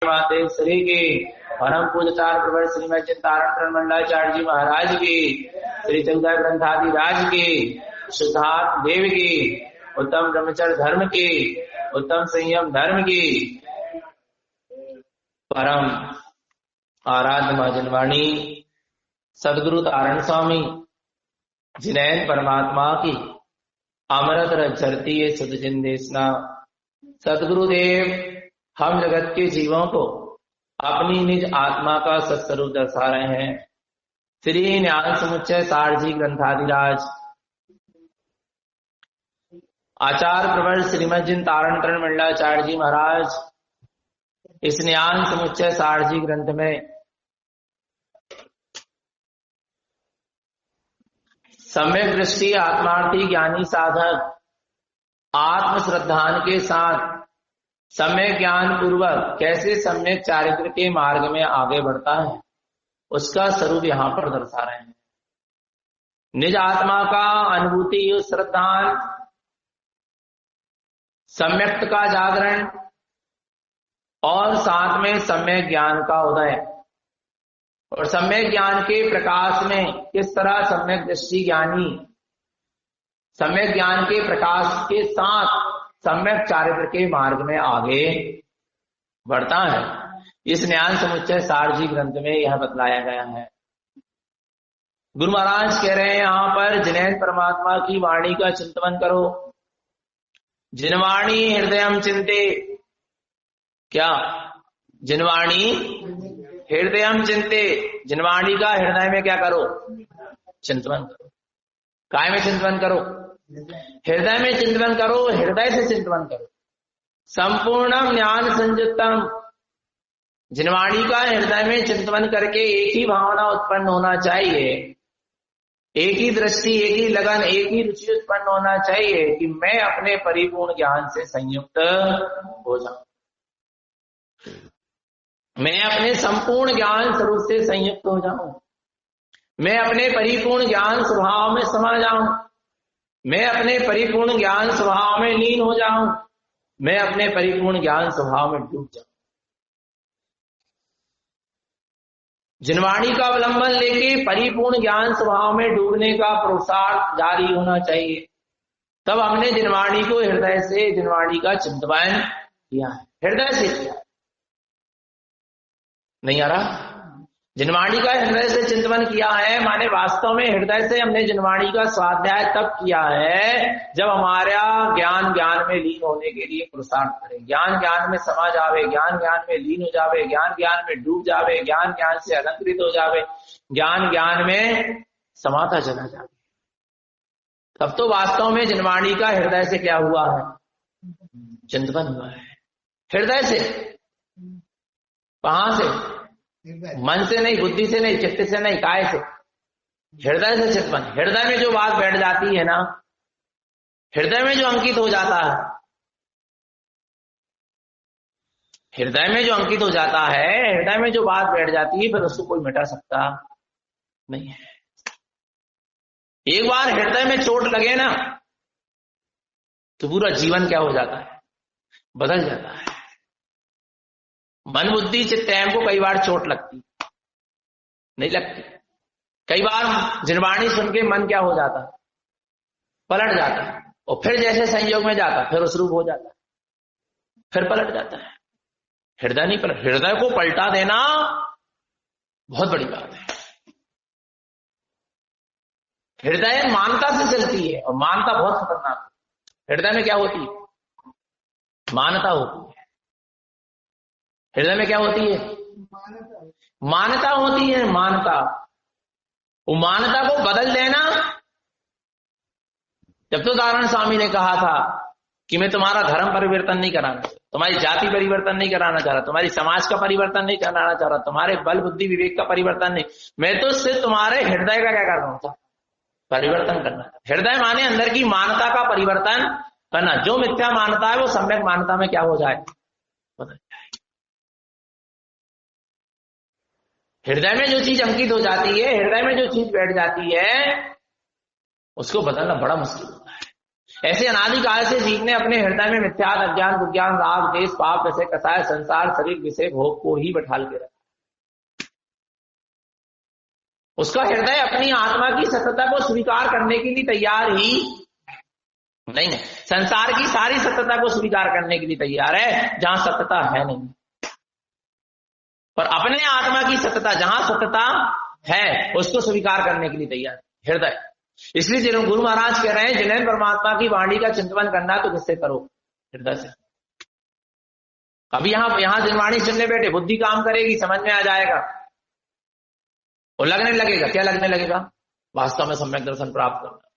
श्री की परम पूज्यचार प्रवर श्रीमद चिंतारण मंडलाचार्य जी महाराज की, श्री चंद्र ग्रंथादि राज की, शुद्धात्म देव की, उत्तम ब्रह्मचर्य धर्म की, उत्तम संयम धर्म की, परम आराध्य महाजनवाणी सदगुरु तारण स्वामी जिनैन परमात्मा की अमृत रचरती ये सुध जिंदेशना। सदगुरुदेव हम जगत के जीवों को अपनी निज आत्मा का सत्स्वरूप दर्शा रहे हैं। श्री ज्ञान समुच्चय सारजी ग्रंथादिराज आचार्य प्रवर श्रीमद जिन तारण तरण मंडलाचार्य जी महाराज इस ज्ञान समुच्चय सारजी ग्रंथ में सम्यक दृष्टि आत्मार्थी ज्ञानी साधक आत्म श्रद्धान के साथ सम्यक ज्ञान पूर्वक कैसे सम्यक चारित्र के मार्ग में आगे बढ़ता है उसका स्वरूप यहां पर दर्शा रहे हैं। निज आत्मा का अनुभूति श्रद्धान, सम्यक्त का जागरण और साथ में सम्यक ज्ञान का उदय, और सम्यक ज्ञान के प्रकाश में किस तरह सम्यक दृष्टि ज्ञानी सम्यक ज्ञान के प्रकाश के साथ सम्यक चारित्र के मार्ग में आगे बढ़ता है। इस ज्ञान समुच्चय सारजी ग्रंथ में यह बतलाया गया है। गुरु महाराज कह रहे हैं यहां पर जिनैन परमात्मा की वाणी का चिंतन करो। जिनवाणी हृदयम चिंते, क्या जिनवाणी हृदयम चिंते, जिनवाणी का हृदय में क्या करो, चिंतन करो। काय में चिंतन करो, हृदय में चिंतन करो, हृदय से चिंतन करो। संपूर्ण ज्ञान संयुक्तम, जिनवाणी का हृदय में चिंतन करके एक ही भावना उत्पन्न होना चाहिए, एक ही दृष्टि, एक ही लगन, एक ही रुचि उत्पन्न होना चाहिए कि मैं अपने परिपूर्ण ज्ञान से संयुक्त हो जाऊं, मैं अपने संपूर्ण ज्ञान स्वरूप से संयुक्त हो जाऊं, मैं अपने परिपूर्ण ज्ञान स्वभाव में समा जाऊं, मैं अपने परिपूर्ण ज्ञान स्वभाव में लीन हो जाऊं, मैं अपने परिपूर्ण ज्ञान स्वभाव में डूब जाऊं। जिनवाणी का अवलंबन लेके परिपूर्ण ज्ञान स्वभाव में डूबने का पुरुषार्थ जारी होना चाहिए। तब हमने जिनवाणी को हृदय से, जिनवाणी का चिंतन किया है, हृदय से किया। नहीं आ रहा? जिनवाणी का हृदय से चिंतन किया है माने वास्तव में हृदय से हमने जिनवाणी का स्वाध्याय तब किया है जब हमारा ज्ञान ज्ञान में लीन होने के लिए पुरुषार्थ करें। ज्ञान ज्ञान में समा जावे, ज्ञान ज्ञान में लीन हो जावे, ज्ञान ज्ञान में डूब जावे, ज्ञान ज्ञान से अलंकृत हो जावे, ज्ञान ज्ञान में समाता चला जावे, तब तो वास्तव में जिनवाणी का हृदय से क्या हुआ है, चिंतन हुआ है। हृदय से, कहां से? मन से नहीं, बुद्धि से नहीं, चित्त से नहीं, काय से? हृदय से चिंतन। हृदय में जो बात बैठ जाती है ना, हृदय में जो अंकित हो जाता है, हृदय में जो अंकित हो जाता है, हृदय में जो बात बैठ जाती है, फिर उसको कोई मिटा सकता नहीं है। एक बार हृदय में चोट लगे ना तो पूरा जीवन क्या हो जाता है, बदल जाता है। मन बुद्धि चित्त को कई बार चोट लगती नहीं लगती। कई बार जिनवाणी सुन के मन क्या हो जाता है, पलट जाता है, और फिर जैसे संयोग में जाता फिर उस रूप हो जाता है, फिर पलट जाता है। हृदय नहीं पलट, हृदय को पलटा देना बहुत बड़ी बात है। हृदय मानता से चलती है और मानता बहुत खतरनाक है। हृदय में क्या होती है, मानता होती है। हृदय में क्या होती है, मानता होती है। मानता, वो मानता को बदल देना। जब तो नारायण स्वामी ने कहा था कि मैं तुम्हारा धर्म परिवर्तन नहीं कराना, तुम्हारी जाति परिवर्तन नहीं कराना चाह रहा, तुम्हारी समाज का परिवर्तन नहीं कराना चाह रहा, तुम्हारे बल बुद्धि विवेक का परिवर्तन नहीं, मैं तो सिर्फ तुम्हारे हृदय का क्या करना था, परिवर्तन करना। हृदय माने अंदर की मानता का परिवर्तन करना। जो मिथ्या मानता है वो सम्यक मानता में क्या हो जाए, बदल जाए। हृदय में जो चीज अंकित हो जाती है, हृदय में जो चीज बैठ जाती है, उसको बदलना बड़ा मुश्किल होता है। ऐसे अनादिकाल से जीव ने अपने हृदय में मिथ्या अज्ञान विज्ञान राग देश पाप ऐसे कसाय संसार शरीर विषय भोग को ही बैठाल के रखा। उसका हृदय अपनी आत्मा की सत्यता को स्वीकार करने के लिए तैयार ही नहीं। संसार की सारी सत्यता को स्वीकार करने के लिए तैयार है जहां सत्यता है नहीं, पर अपने आत्मा की सत्यता जहां सत्यता है उसको स्वीकार करने के लिए तैयार है हृदय। इसलिए जिन्होंने गुरु महाराज कह रहे हैं जिन्हें परमात्मा की वाणी का चिंतन करना तो किससे करो? हृदय से। अभी यहां जिनवाणी सुनने बैठे बुद्धि काम करेगी, समझ में आ जाएगा और लगने लगेगा। क्या लगने लगेगा? वास्तव में सम्यक दर्शन प्राप्त करना।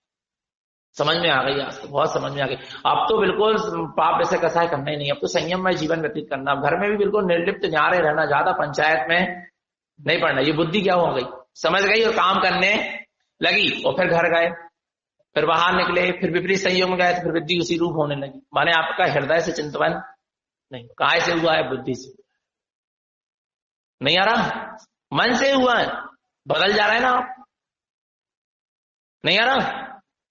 समझ में आ गई, आज तो बहुत समझ में आ गई। अब तो बिल्कुल पाप ऐसे कसाय करना ही नहीं, अब तो संयम में जीवन व्यतीत करना, घर में भी बिल्कुल निर्लिप्त न्यारे रहना, ज्यादा पंचायत में नहीं पड़ना। ये बुद्धि क्या हो गई, समझ गई और काम करने लगी। और फिर घर गए, फिर बाहर निकले, फिर विपरीत संयोग में गए तो फिर बुद्धि उसी रूप होने लगी। माने आपका हृदय से चिंतन नहीं, काय से हुआ है? बुद्धि से। नहीं आ रहा? मन से हुआ है, बदल जा रहा है ना आप। नहीं आ रहा?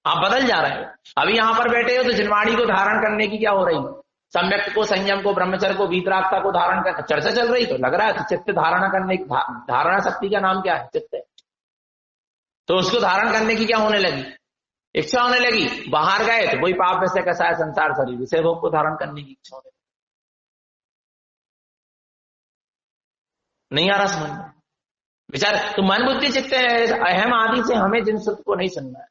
आप बदल जा रहे हो। अभी यहां पर बैठे हो तो जिनवाणी को धारण करने की क्या हो रही? सम्यक को, संयम को, ब्रह्मचर्य को, वीतरागता को धारण कर चर्चा चल रही। तो लग रहा है चित्त धारणा करने की, धारणा शक्ति का नाम क्या है? चित्त है। तो उसको धारण करने की क्या होने लगी? इच्छा होने लगी। बाहर गए तो वही पाप ऐसे कैसा है संसार शरीर विषय भोग को धारण करने की इच्छा होने लगी। नहीं आ रहा समझ में? विचार तो मन बुद्धि चित्त अहम आदि से हमें जिन सत्य को नहीं सुनना है।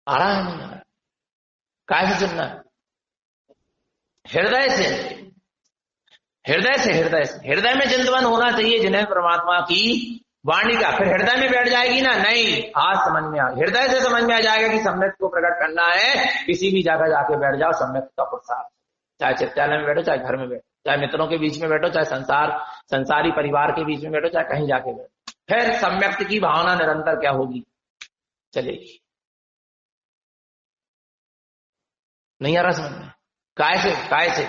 आ रहा है? नहीं आ रहा? कैसे सुनना है? हृदय से। हृदय से, हृदय से। हृदय में चिंतन होना चाहिए जिन्हें परमात्मा की वाणी का। फिर हृदय में बैठ जाएगी ना? नहीं, आज समझ में आ, हृदय से समझ में आ जाएगा कि सम्यक को प्रकट करना है। किसी भी जगह जाके बैठ जाओ, सम्यक का प्रसार, चाहे चित्तालय में बैठो, चाहे घर में बैठो, चाहे मित्रों के बीच में बैठो, चाहे संसारी परिवार के बीच में बैठो, चाहे कहीं जाके बैठो, फिर सम्यक की भावना निरंतर क्या होगी? चलेगी। नहीं आ रहा समझ में? काय से? काय से?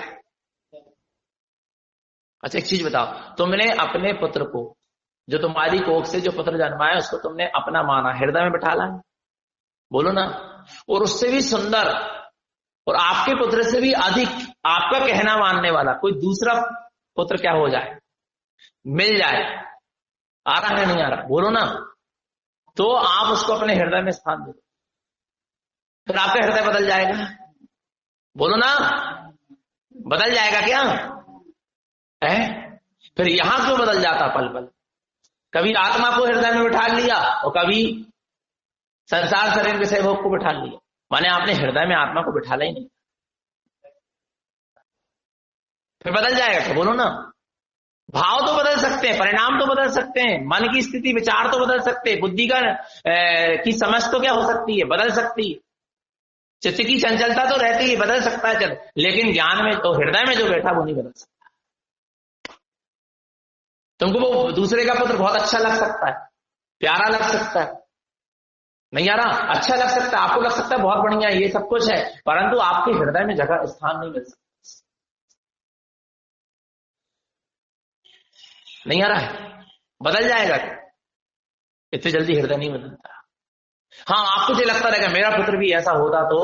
अच्छा एक चीज बताओ, तुमने अपने पुत्र को, जो तुम्हारी कोख से जो पुत्र जन्मा है, उसको तुमने अपना माना, हृदय में बैठा ला, बोलो ना। और उससे भी सुंदर और आपके पुत्र से भी अधिक आपका कहना मानने वाला कोई दूसरा पुत्र क्या हो जाए, मिल जाए। आ रहा है? नहीं आ रहा? बोलो ना। तो आप उसको अपने हृदय में स्थान दो, फिर आपका हृदय बदल जाएगा। बोलो ना, बदल जाएगा क्या है? फिर यहां क्यों बदल जाता पल पल? कभी आत्मा को हृदय में बिठा लिया और कभी संसार शरीर विषय भोग को बिठा लिया। माने आपने हृदय में आत्मा को बिठाला ही नहीं। फिर बदल जाएगा क्या? बोलो ना। भाव तो बदल सकते हैं, परिणाम तो बदल सकते हैं, मन की स्थिति विचार तो बदल सकते हैं, बुद्धि का की समझ तो क्या हो सकती है? बदल सकती है। चित्त की चंचलता तो रहती है, बदल सकता है चल, लेकिन ज्ञान में तो हृदय में जो बैठा वो नहीं बदल सकता। तुमको वो दूसरे का पुत्र बहुत अच्छा लग सकता है, प्यारा लग सकता है, नहीं आ रहा? अच्छा लग सकता है, आपको लग सकता है बहुत बढ़िया, ये सब कुछ है, परंतु आपके हृदय में जगह स्थान नहीं मिल सकता। नहीं आ रहा है? बदल जाएगा क्या? इतनी जल्दी हृदय नहीं बदलता। हाँ, आपको जो लगता रहेगा मेरा पुत्र भी ऐसा होता तो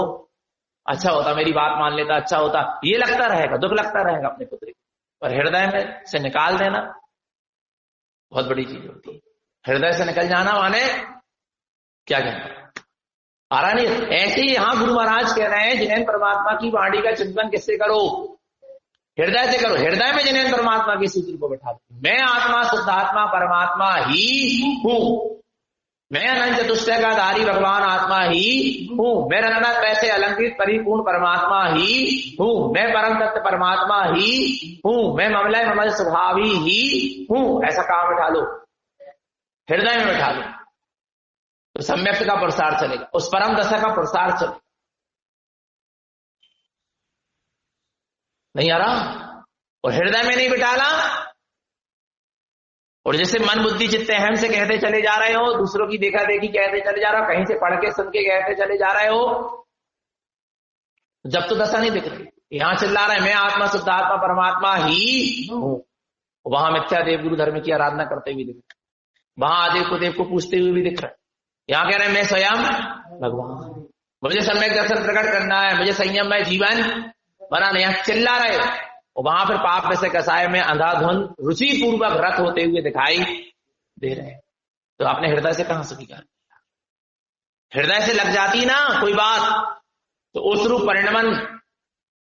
अच्छा होता, मेरी बात मान लेता, अच्छा होता, ये लगता रहेगा, दुख लगता रहेगा अपने पुत्र को, पर हृदय में से निकाल देना बहुत बड़ी चीज होती है। हृदय से निकल जाना माने क्या कहना? आ रहा नहीं? ऐसे ही यहां गुरु महाराज कह रहे हैं जिन्हें परमात्मा की वाणी का चिंतन किससे करो? हृदय से करो। हृदय में जिन्हें परमात्मा के सूत्र को बैठा दो। मैं आत्मा शुद्धात्मा परमात्मा ही हूं, मैं अनंत चतुष्टय का धारी भगवान आत्मा ही हूं, मैं रंगनाथ वैसे अलंकृत परिपूर्ण परमात्मा ही हूं, मैं परम तत्व परमात्मा ही हूं, मैं ममलय ममल स्वभावी ही हूं। ऐसा काम बैठा लो, हृदय में बैठा लो, तो सम्यक का प्रसार चलेगा, उस परम दशा का प्रसार चलेगा। नहीं आ रहा? और हृदय में नहीं बिठाला, और जैसे मन बुद्धि चित्त अहम से कहते चले जा रहे हो, दूसरों की देखा देखी कहते चले जा रहे हो, कहीं से पढ़ के सुन के कहते चले जा रहे हो, जब तो दशा नहीं दिख रही। यहां चिल्ला रहा है मैं आत्मा शुद्ध आत्मा परमात्मा ही हूं, वहां मिथ्या देव गुरु धर्म की आराधना करते हुए दिख रहा है, वहां आदेव को देव को पूछते हुए भी दिख रहा है। यहां कह रहे हैं मैं स्वयं भगवान, मुझे सम्यक दर्शन प्रकट करना है, मुझे संयममय जीवन बनाना, यहाँ चिल्ला रहे और वहां फिर पाप में से कसाय में अंधाधुंध रुचि पूर्वक रत होते हुए दिखाई दे रहे हैं। तो आपने हृदय से कहां स्वीकार किया? हृदय से लग जाती ना कोई बात तो उस रूप परिणमन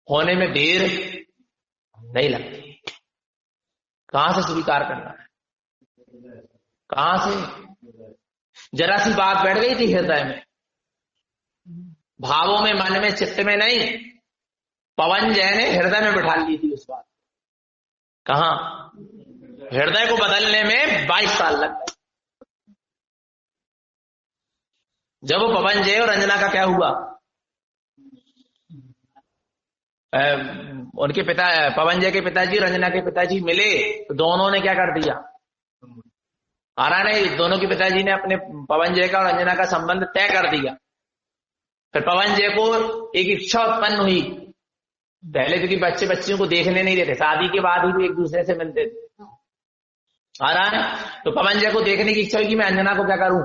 होने में देर नहीं लगती। कहां से स्वीकार करना है? कहां से? जरा सी बात बैठ गई थी हृदय में, भावों में, मन में, चित्त में नहीं, पवन जय ने हृदय में बिठा ली थी उस बात। कहां? हृदय को बदलने में 22 साल लग गए। जब वो पवन जय और रंजना का क्या हुआ, उनके पिता, पवन जय के पिताजी, रंजना के पिताजी मिले तो दोनों ने क्या कर दिया? आरा ने, दोनों के पिताजी ने अपने पवन जय का और रंजना का संबंध तय कर दिया। फिर पवन जय को एक इच्छा उत्पन्न हुई, पहले क्योंकि बच्चे बच्चियों को देखने नहीं देते, शादी के बाद ही भी एक दूसरे से मिलते थे, आ रहा है। तो पवन जय को देखने की इच्छा हुई कि मैं अंजना को क्या करूं,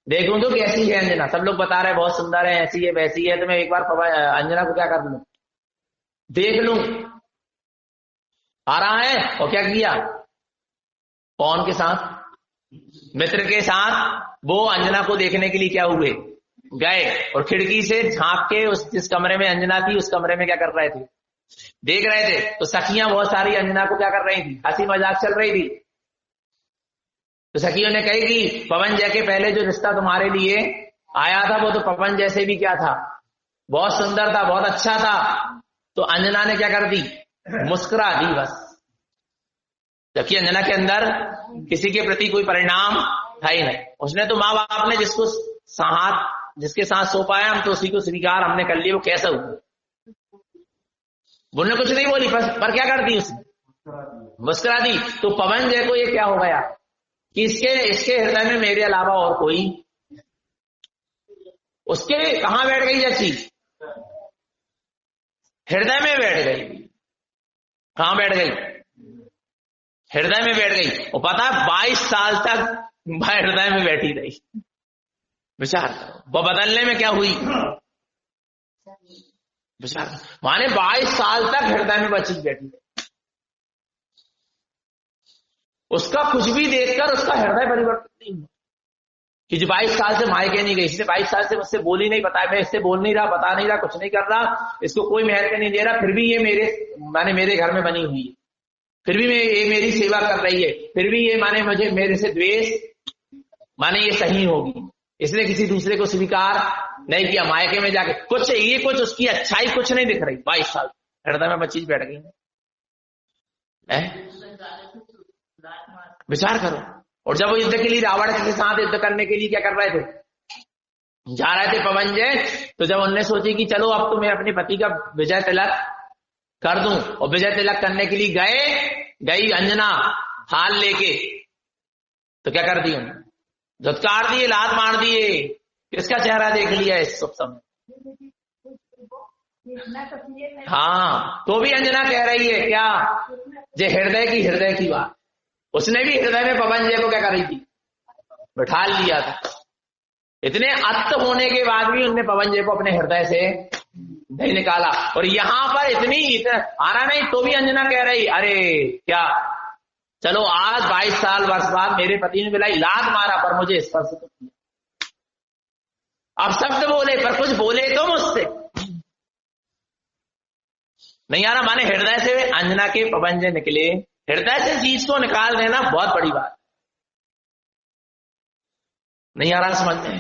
देखूं तो कैसी है अंजना। सब लोग बता रहे हैं बहुत सुंदर है, ऐसी है वैसी है, तो मैं एक बार अंजना को क्या कर लूं, देख लूं। आ रहा है। और क्या किया? कौन के साथ? मित्र के साथ वो अंजना को देखने के लिए क्या हुए, गए और खिड़की से झांक के उस जिस कमरे में अंजना थी उस कमरे में क्या कर रहे थे, देख रहे थे। तो सखियां बहुत सारी अंजना को क्या कर रही थी, हंसी मजाक चल रही थी। तो सखियों ने कही कि पवन जय के पहले जो रिश्ता तुम्हारे लिए आया था वो तो पवन जय से भी क्या था, बहुत सुंदर था, बहुत अच्छा था। तो अंजना ने क्या कर दी, मुस्कुरा दी बस, जबकि अंजना के अंदर किसी के प्रति कोई परिणाम था ही नहीं। उसने तो माँ बाप ने जिसको साथ, जिसके साथ सो पाया हम तो उसी को स्वीकार हमने कर लिया। वो कैसा हुआ, उन्होंने कुछ नहीं बोली पर क्या कर दी उसने, मुस्कुरा दी। तो पवन जय को ये क्या हो गया कि इसके हृदय में मेरे अलावा और कोई, उसके कहां बैठ गई यह चीज, हृदय में बैठ गई। कहां बैठ गई, हृदय में बैठ गई। और पता 22 साल तक हृदय में बैठी रही। विचार करो, वो बदलने में क्या हुई, विचार माने 22 साल तक हृदय में बची बैठी। उसका कुछ भी देखकर उसका हृदय परिवर्तित नहीं हुआ कि जो 22 साल से मायके नहीं गई, इसने 22 साल से मुझसे बोल ही नहीं, बताया मैं इससे बोल नहीं रहा, बता नहीं रहा, कुछ नहीं कर रहा, इसको कोई महत्व नहीं दे रहा, फिर भी ये मेरे घर में बनी हुई है, फिर भी ये मेरी सेवा कर रही है, फिर भी ये माने मुझे मेरे से द्वेष, माने ये सही होगी। इसने किसी दूसरे को स्वीकार नहीं किया, मायके में जाके कुछ ये कुछ उसकी अच्छाई कुछ नहीं दिख रही। 22 साल हृदय में चीज बैठ गई है। विचार करो। और जब वो युद्ध के लिए रावण के साथ युद्ध करने के लिए क्या कर रहे थे, जा रहे थे पवन जय, तो जब उनने सोची कि चलो अब तो मैं अपने पति का विजय तिलक कर दूं, और विजय तिलक करने के लिए गई अंजना हाल लेके, तो क्या कर दी उन्होंने, धुतकार दिए, लात मार दिए। किसका चेहरा देख लिया इस सब समय? हाँ, तो भी अंजना कह रही है क्या, जे हृदय की बात। उसने भी हृदय में पवन जय को क्या कर रही थी, बैठा लिया था। इतने अत्त होने के बाद भी उनने पवन जय को अपने हृदय से नहीं निकाला। और यहां पर इतनी आना नहीं, तो भी अंजना कह रही अरे क्या, चलो आज 22 साल वर्ष बाद मेरे पति ने मिलाई, लात मारा पर मुझे स्पर्श तो किया। अब शब्द बोले पर कुछ बोले तो मुझसे नहीं आ रहा। माने हृदय से अंजना के पवन जय निकले। हृदय से चीज को निकाल देना बहुत बड़ी बात, नहीं आ रहा समझ में,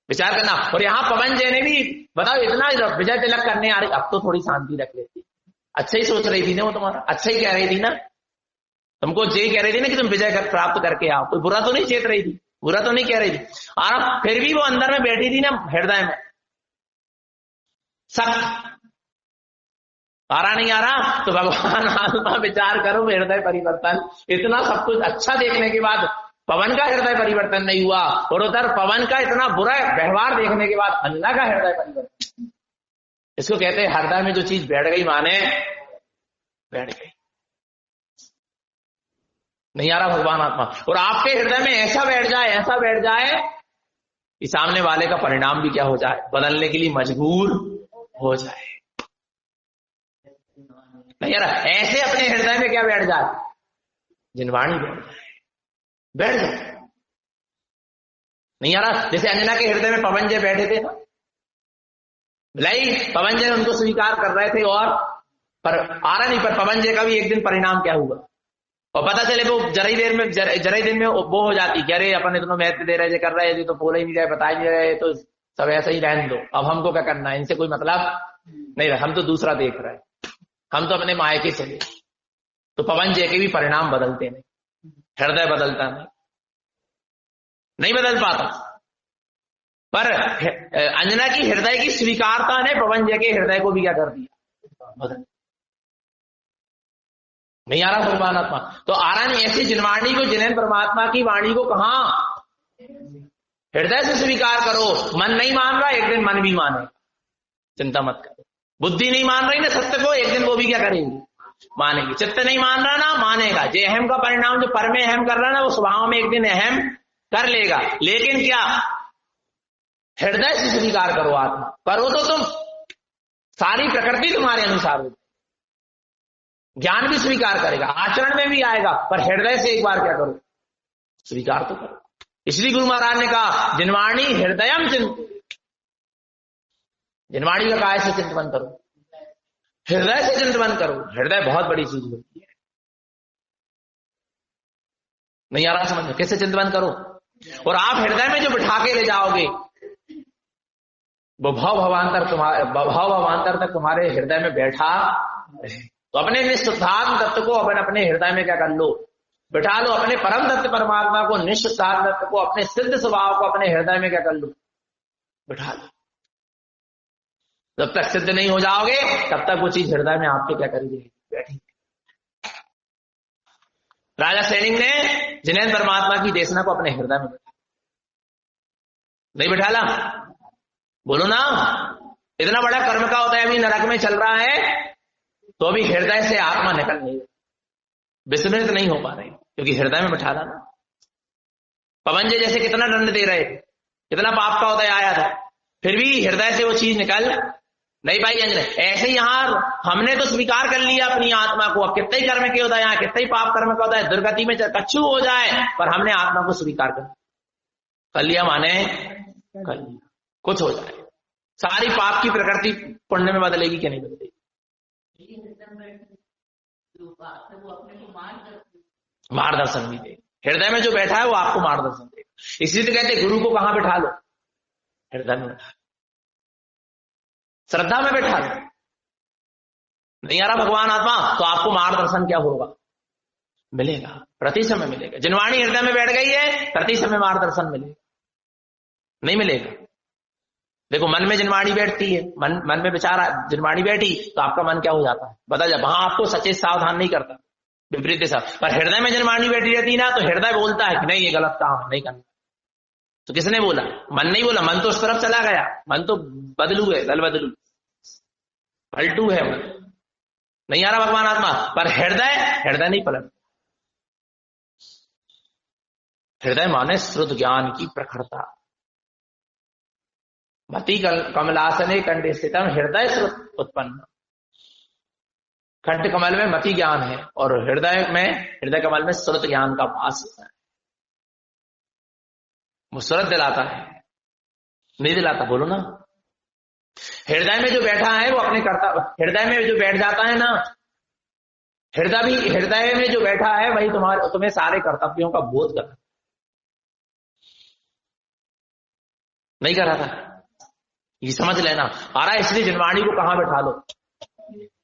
विचार करना। और यहां पवन जय ने भी बताओ इतना विजय तिलक करने आ रही, अब तो थोड़ी शांति रख लेती। अच्छा ही सोच रही थी ना वो, तुम्हारा अच्छा ही कह रही थी ना, तुमको ये कह रही थी ना कि तुम विजय प्राप्त करके आओ, कोई बुरा तो नहीं चेत रही थी, बुरा तो नहीं कह रही थी। और फिर भी वो अंदर में बैठी थी ना हृदय में, सख्त आ रहा नहीं आ रहा। तो भगवान आत्मा विचार करो, हृदय परिवर्तन, इतना सब कुछ अच्छा देखने के बाद पवन का हृदय परिवर्तन नहीं हुआ, और उधर पवन का इतना बुरा व्यवहार देखने के बाद अंजना का हृदय परिवर्तन। इसको कहते हैं हृदय में जो चीज बैठ गई माने बैठ गई। नहीं आ रहा भगवान आत्मा। और आपके हृदय में ऐसा बैठ जाए कि सामने वाले का परिणाम भी क्या हो जाए, बदलने के लिए मजबूर हो जाए। नहीं यार, ऐसे अपने हृदय में क्या बैठ जाए, जिनवाणी बैठ जाए। नहीं यार, जैसे अंजना के हृदय में पवन जय बैठे थे ना, भलाई पवन जय उनको स्वीकार कर रहे थे और पर आ रहा नहीं, पर पवन जय का भी एक दिन परिणाम क्या हुआ, और पता चले वो जरा ही दिन में वो हो जाती कि अरे अपन इतना महत्व दे रहे कर रहे हैं, तो बोले ही नहीं रहे, बता ही नहीं रहे, तो सब ऐसा ही रहने दो, अब हमको क्या करना है, इनसे कोई मतलब नहीं रहा, हम तो दूसरा देख रहे हैं, हम तो अपने मायके चले। तो पवन जय के भी परिणाम बदलते नहीं, हृदय बदलता नहीं बदल पाता। पर अंजना की हृदय की स्वीकारता ने पवन जय के हृदय को भी क्या कर दिया, बदल। नहीं आ रहा भगवान आत्मा, तो आ रहा नहीं। ऐसी जिनवाणी को, जिन्हें परमात्मा की वाणी को कहा हृदय से स्वीकार करो। मन नहीं मान रहा, एक दिन मन भी माने, चिंता मत करो। बुद्धि नहीं मान रही ना सत्य को, एक दिन वो भी क्या करेंगी, मानेगी। चित्त नहीं मान रहा ना, मानेगा। जो अहम का परिणाम जो पर में अहम कर रहा ना, वो स्वभाव में एक दिन अहम कर लेगा। लेकिन क्या, हृदय से स्वीकार करो आत्मा, करो तो तुम सारी प्रकृति तुम्हारे अनुसार होगी, ज्ञान भी स्वीकार करेगा, आचरण में भी आएगा, पर हृदय से एक बार क्या करो, स्वीकार तो करो। इसलिए गुरु महाराज ने कहा जिनवाणी हृदयम चिंत, जिनवाणी का काय से चिंतन करो, हृदय से चिंतन करो। हृदय बहुत बड़ी चीज होती है। नहीं आ रहा समझ, कैसे चिंतन करो। और आप हृदय में जो बिठा के ले जाओगे, वो भाव भवांतर तक तुम्हारे हृदय में बैठा रहे। तो अपने निःशुद्धात्म तत्व को अपने हृदय में क्या कर लो, बिठा लो। अपने परम तत्व परमात्मा को, निःशुद्धात्म तत्व को, अपने सिद्ध स्वभाव को अपने हृदय में क्या कर लो, बिठा लो। जब तक सिद्ध नहीं हो जाओगे, तब तक वो चीज हृदय में आपके क्या करेगी, बैठेगी। राजा सैनिक ने जिनेंद्र परमात्मा की देशना को अपने हृदय में बैठा, नहीं बिठाला, बोलो ना। इतना बड़ा कर्म का होता है, अभी नरक में चल रहा है, तो अभी हृदय से आत्मा निकल नहीं, विस्मृत नहीं हो पा रही, क्योंकि हृदय में बिठाला ना। पवन जी जैसे कितना दंड दे रहे थे, कितना पाप का उदय आया था, फिर भी हृदय से वो चीज निकल नहीं पाई। ऐसे ही यहां हमने तो स्वीकार कर लिया अपनी आत्मा को। अब कितने ही कर्म के उदय आए, कितने ही पाप कर्म का उदय, दुर्गति में कच्छू हो जाए, पर हमने आत्मा को स्वीकार कर लिया, माने कर लिया, कुछ हो जाए। सारी पाप की प्रकृति पुण्य में बदलेगी कि नहीं बदलेगी? मार्गदर्शन भी दे। हृदय में जो बैठा है वो आपको मार्गदर्शन देगा। इसलिए तो कहते गुरु को कहां बैठा लो, हृदय में बैठा, श्रद्धा में बैठा लो। नहीं आ रहा भगवान आत्मा, तो आपको मार्गदर्शन क्या होगा, मिलेगा, प्रति समय मिलेगा। जिनवाणी हृदय में बैठ गई है, प्रति समय मार्गदर्शन मिलेगा, नहीं मिलेगा। देखो मन में जिनवाणी बैठती है, मन में विचार जिनवाणी बैठी, तो आपका मन क्या हो जाता है, बदल जाता। वहां आपको सचेत सावधान नहीं करता, विपरीत दिशा। पर हृदय में जिनवाणी बैठी रहती ना, तो हृदय बोलता है कि नहीं, ये गलत काम है, नहीं करना। तो किसने बोला? मन नहीं बोला, मन तो उस तरफ चला गया, मन तो बदलू है, दल बदलू, पलटू है मन। नहीं आ रहा भगवान आत्मा, पर हृदय नहीं पलट। हृदय माने श्रुत ज्ञान की प्रखरता। मति कमलासने कंठ स्थितम हृदय श्रुत उत्पन्न। कंठ कमल में मति ज्ञान है, और हृदय कमल में श्रुत ज्ञान का वास है। वो श्रुत दिलाता है, नहीं दिलाता, बोलो ना। हृदय में जो बैठा है वो अपने कर्ता, हृदय में जो बैठ जाता है ना, हृदय में जो बैठा है वही तुम्हें सारे कर्तव्यों का बोध करता, नहीं कर रहा था, ये समझ लेना। आ रहा है, इसलिए जिनवाणी को कहां बैठा लो,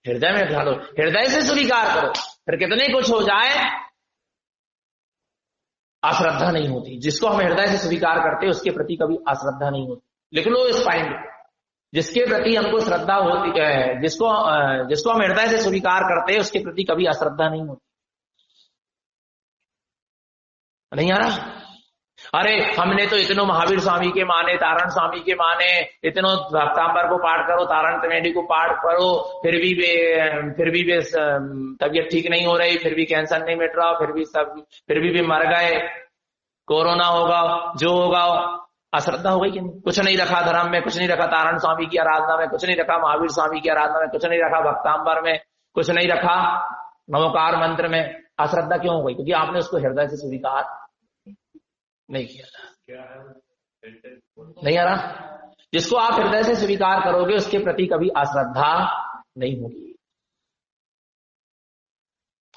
हृदय में बैठा लो, हृदय से स्वीकार करो। फिर कितने कुछ हो जाए, अश्रद्धा नहीं होती। जिसको हम हृदय से स्वीकार करते हैं उसके प्रति कभी अश्रद्धा नहीं होती। लिख लो इस पॉइंट, जिसके प्रति हमको श्रद्धा होती है, जिसको हम हृदय से स्वीकार करते हैं उसके प्रति कभी अश्रद्धा नहीं होती। नहीं आ रहा? अरे हमने तो इतनों महावीर स्वामी के माने, तारण स्वामी के माने, इतनों भक्तांबर को पाठ करो, तारण त्रिवेणी को पाठ करो, फिर भी तबीयत ठीक नहीं हो रही, फिर भी कैंसर नहीं मिट रहा, फिर भी मर गए, कोरोना होगा, जो होगा, अश्रद्धा हो गई कि नहीं? कुछ नहीं रखा धर्म में, कुछ नहीं रखा तारण स्वामी की आराधना में, कुछ नहीं रखा महावीर स्वामी की आराधना में, कुछ नहीं रखा भक्तांबर में, कुछ नहीं रखा नमोकार मंत्र में। अश्रद्धा क्यों हो गई? क्योंकि आपने उसको हृदय से स्वीकार नहीं किया था। नहीं आ रहा? जिसको आप हृदय से स्वीकार करोगे उसके प्रति कभी अश्रद्धा नहीं होगी।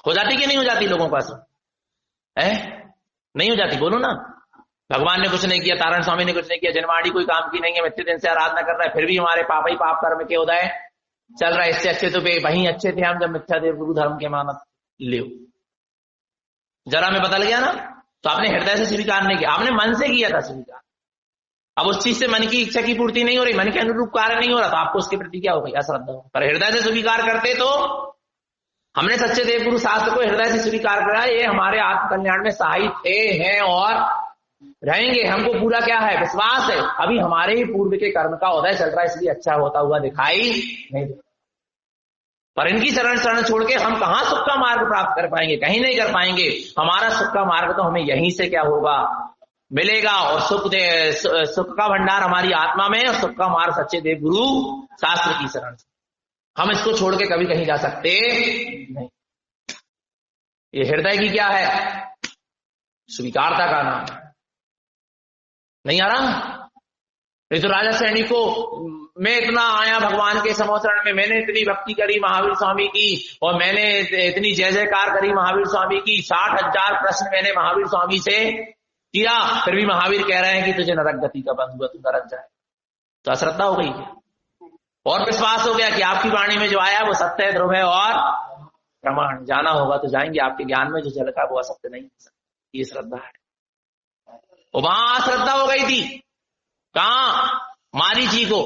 हो जाती कि नहीं हो जाती लोगों का असर है? नहीं हो जाती? बोलो ना। भगवान ने कुछ नहीं किया, तारण स्वामी ने कुछ नहीं किया, जनवाणी कोई काम की नहीं है, इतने दिन से आराधना कर रहा है, फिर भी हमारे पाप ही पाप कर्म के उदय चल रहा है। इससे अच्छे तो वहीं अच्छे थे हम जब मिथ्या देव गुरु धर्म के मानत ले। जरा में बदल गया ना। तो आपने हृदय से स्वीकार नहीं किया, आपने मन से किया था स्वीकार। अब उस चीज से मन की इच्छा की पूर्ति नहीं हो रही, मन के अनुरूप कार्य नहीं हो रहा, तो आपको उसके प्रति क्या हो गई? अश्रद्धा हो। पर हृदय से स्वीकार करते तो हमने सच्चे देव गुरु शास्त्र को हृदय से स्वीकार करा, ये हमारे आत्म कल्याण में सहायक थे, हैं और रहेंगे। हमको पूरा क्या है? विश्वास है। अभी हमारे ही पूर्व के कर्म का उदय चल रहा है, इसलिए अच्छा होता हुआ दिखाई नहीं देता। पर इनकी शरण छोड़ के हम कहां सुख का मार्ग प्राप्त कर पाएंगे? कहीं नहीं कर पाएंगे। हमारा सुख का मार्ग तो हमें यहीं से क्या होगा? मिलेगा। और सुख का भंडार हमारी आत्मा में, और सुख का मार्ग सच्चे देव गुरु शास्त्र की शरण से। हम इसको छोड़ के कभी कहीं जा सकते नहीं। ये हृदय की क्या है? स्वीकारता का नाम है। नहीं आ रहा? नहीं तो राजा सैनी को मैं इतना आया भगवान के समोचरण में, मैंने इतनी भक्ति करी महावीर स्वामी की, और मैंने इतनी जय जयकार करी महावीर स्वामी की, 60,000 प्रश्न मैंने महावीर स्वामी से किया, फिर भी महावीर कह रहे हैं कि तुझे नरक गति का बंधु है, तू नरक जाए। तो अश्रद्धा हो गई है। और विश्वास हो गया कि आपकी वाणी में जो आया वो सत्य है, ध्रुव है और प्रमाण। जाना होगा तो जाएंगे, आपके ज्ञान में जो झलका वो असत्य नहीं हो सकता। ये श्रद्धा है। और वहां अश्रद्धा हो गई थी कहां? मारीची को।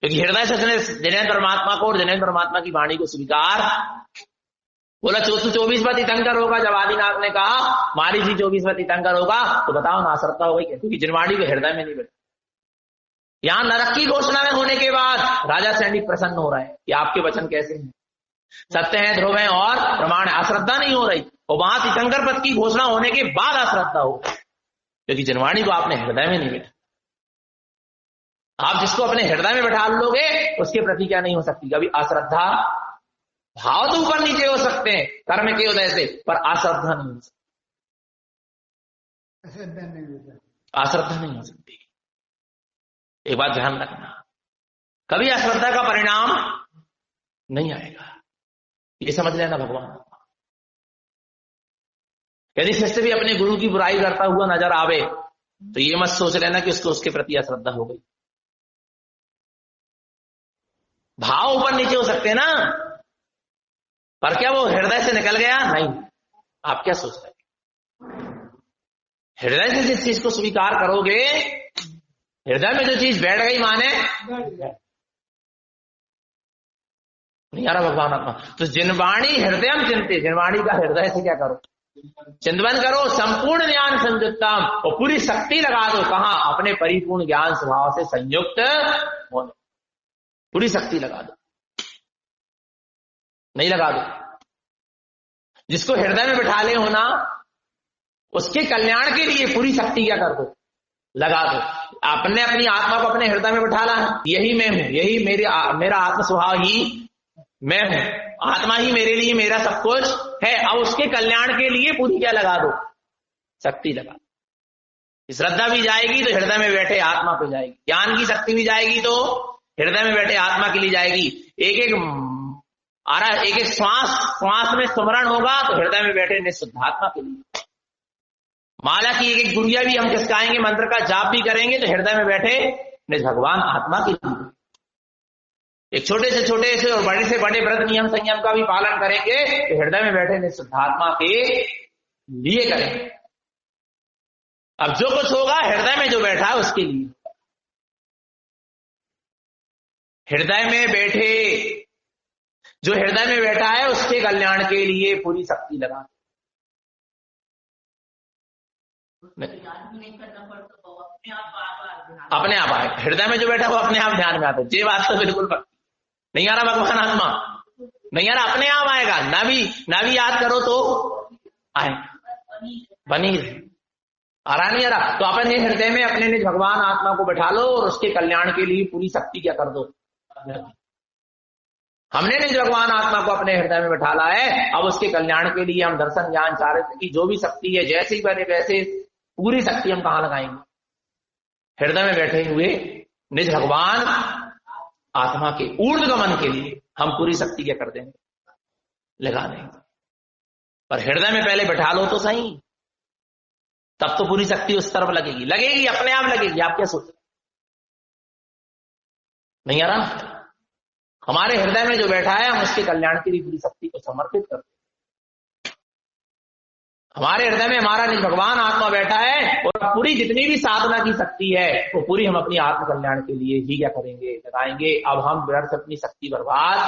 क्योंकि हृदय से जनेन्द्र परमात्मा को और जनेन्द्र परमात्मा की वाणी को स्वीकार बोला। 24वां तीर्थंकर होगा। जब आदिनाथ ने कहा मारीची 24वां तीर्थंकर होगा, तो बताओ ना अश्रद्धा हो गई क्या? क्योंकि जनवाणी को हृदय में नहीं बैठा। यहां नरक की घोषणा में होने के बाद राजा सैनिक प्रसन्न हो रहा है कि आपके वचन कैसे हैं, सत्य हैं, ध्रुव हैं और प्रमाण है। अश्रद्धा नहीं हो रही। और वहां तीर्थंकर पद की घोषणा होने के बाद अश्रद्धा हो, क्योंकि जनवाणी को आपने हृदय में नहीं बैठा। आप जिसको अपने हृदय में बैठा लोगे उसके प्रति क्या नहीं हो सकती? कभी अश्रद्धा। भाव तो ऊपर नीचे हो सकते हैं कर्म के उदय से, पर अश्रद्धा नहीं हो सकती। अश्रद्धा नहीं हो सकती। एक बात ध्यान रखना, कभी अश्रद्धा का परिणाम नहीं आएगा, ये समझ लेना। भगवान यदि शिष्य भी अपने गुरु की बुराई करता हुआ नजर आवे तो ये मत सोच लेना कि उसको उसके प्रति अश्रद्धा हो गई। भाव ऊपर नीचे हो सकते हैं ना, पर क्या वो हृदय से निकल गया? नहीं। आप क्या सोच रहे हैं? हृदय से जिस चीज को स्वीकार करोगे, हृदय में जो चीज बैठ गई माने नहीं आ रहा भगवान आत्मा। तो जिनवाणी हृदय चिंते, जिनवाणी का हृदय से क्या करो? चिंतन करो। संपूर्ण ज्ञान संयुक्तम, और पूरी शक्ति लगा दो। कहां? अपने परिपूर्ण ज्ञान स्वभाव से संयुक्त होने, पूरी शक्ति लगा दो। नहीं लगा दो। जिसको हृदय में बैठा ले होना, उसके कल्याण के लिए पूरी शक्ति क्या कर दो? लगा दो। आपने अपनी आत्मा को अपने हृदय में बैठा है, यही मैं हूं, यही मेरा आत्म स्वभाव ही मैं हूं, आत्मा ही मेरे लिए मेरा सब कुछ है। अब उसके कल्याण के लिए पूरी क्या लगा दो? शक्ति लगा दो। श्रद्धा भी जाएगी तो हृदय में बैठे आत्मा पे जाएगी, ज्ञान की शक्ति भी जाएगी तो हृदय में बैठे आत्मा के लिए जाएगी। एक एक श्वास में स्मरण होगा तो हृदय में बैठे निःशुद्धात्मा के लिए। माला की एक गुड़िया भी हम खिसकाएंगे, मंत्र का जाप भी करेंगे तो हृदय में बैठे निज भगवान आत्मा के लिए। एक छोटे से और बड़े से बड़े व्रत नियम संयम का भी पालन करेंगे तो हृदय में बैठे निःशुद्धात्मा के लिए करेंगे। अब जो कुछ होगा हृदय में जो बैठा है उसके लिए। हृदय में बैठे, जो हृदय में बैठा है उसके कल्याण के लिए पूरी शक्ति लगा। अपने आप आए, हृदय में जो बैठा वो अपने आप ध्यान में आता है। ये बात तो बिल्कुल नहीं आ रहा भगवान आत्मा, नहीं आ रहा, अपने आप आएगा। ना भी याद करो तो आएगा, बनी रहे। आ रहा नहीं आ रहा? तो अपने हृदय में अपने निज भगवान आत्मा को बैठा लो और उसके कल्याण के लिए पूरी शक्ति क्या कर दो। हमने निज भगवान आत्मा को अपने हृदय में बैठाला है, अब उसके कल्याण के लिए हम दर्शन ज्ञान चारित्र की जो भी शक्ति है, जैसे ही बने वैसे पूरी शक्ति हम कहां लगाएंगे? हृदय में बैठे हुए निज भगवान आत्मा के ऊर्ध्वगमन के लिए हम पूरी शक्ति क्या कर देंगे? लगा देंगे। पर हृदय में पहले बैठा लो तो सही, तब तो पूरी शक्ति उस तरफ लगेगी। लगेगी, अपने आप लगेगी। आप क्या सोच रहे? नहीं आ रहा? हमारे हृदय में जो बैठा है, हम उसके कल्याण के लिए पूरी शक्ति को समर्पित करते हैं। हमारे हृदय में हमारा निज भगवान आत्मा बैठा है और पूरी जितनी भी साधना की शक्ति है वो पूरी हम अपनी आत्म कल्याण के लिए ही क्या करेंगे? लगाएंगे। अब हम व्यर्थ अपनी शक्ति बर्बाद,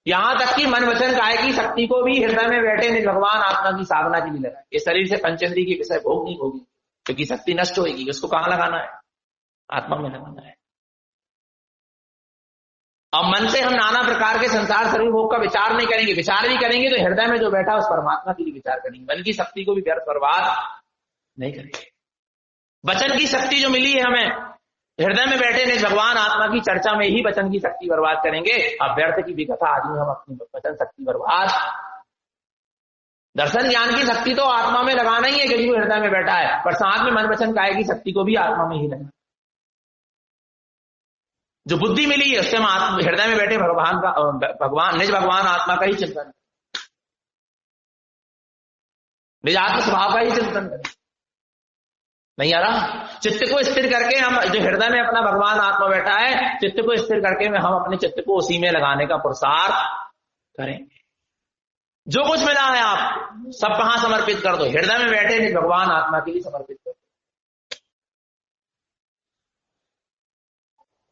यहां तक कि मन वचन काया की शक्ति को भी हृदय में बैठे निज भगवान आत्मा की साधना के लिए लगाए। इस शरीर से पंचेंद्रिय के विषय भोग नहीं होगी, क्योंकि शक्ति नष्ट होगी। उसको कहां लगाना है? आत्मा में लगाना है। अब मन से हम नाना प्रकार के संसार शरीर भोग का विचार नहीं करेंगे। विचार भी करेंगे तो हृदय में जो बैठा उस परमात्मा के लिए विचार करेंगे। मन की शक्ति को भी व्यर्थ बर्बाद नहीं करेंगे। वचन की शक्ति जो मिली है हमें, हृदय में बैठे निज भगवान आत्मा की चर्चा में ही वचन की शक्ति बर्बाद करेंगे। अब व्यर्थ की विकथा आदि हम अपनी वचन शक्ति बर्बाद। दर्शन ज्ञान की शक्ति तो आत्मा में लगाना ही है क्योंकि वो हृदय में बैठा है, पर साथ में मन वचन काया की शक्ति को भी आत्मा में ही लगाना। जो बुद्धि मिली है उससे हम हृदय में बैठे भगवान निज भगवान आत्मा का ही चिंतन करें, निज आत्म स्वभाव का ही चिंतन करें। नहीं आ रहा? चित्त को स्थिर करके हम, जो हृदय में अपना भगवान आत्मा बैठा है, चित्त को स्थिर करके हम अपने चित्त को उसी में लगाने का पुरुषार्थ करेंगे। जो कुछ मिला है आप सब कहां समर्पित कर दो? हृदय में बैठे निज भगवान आत्मा के लिए समर्पित कर दो।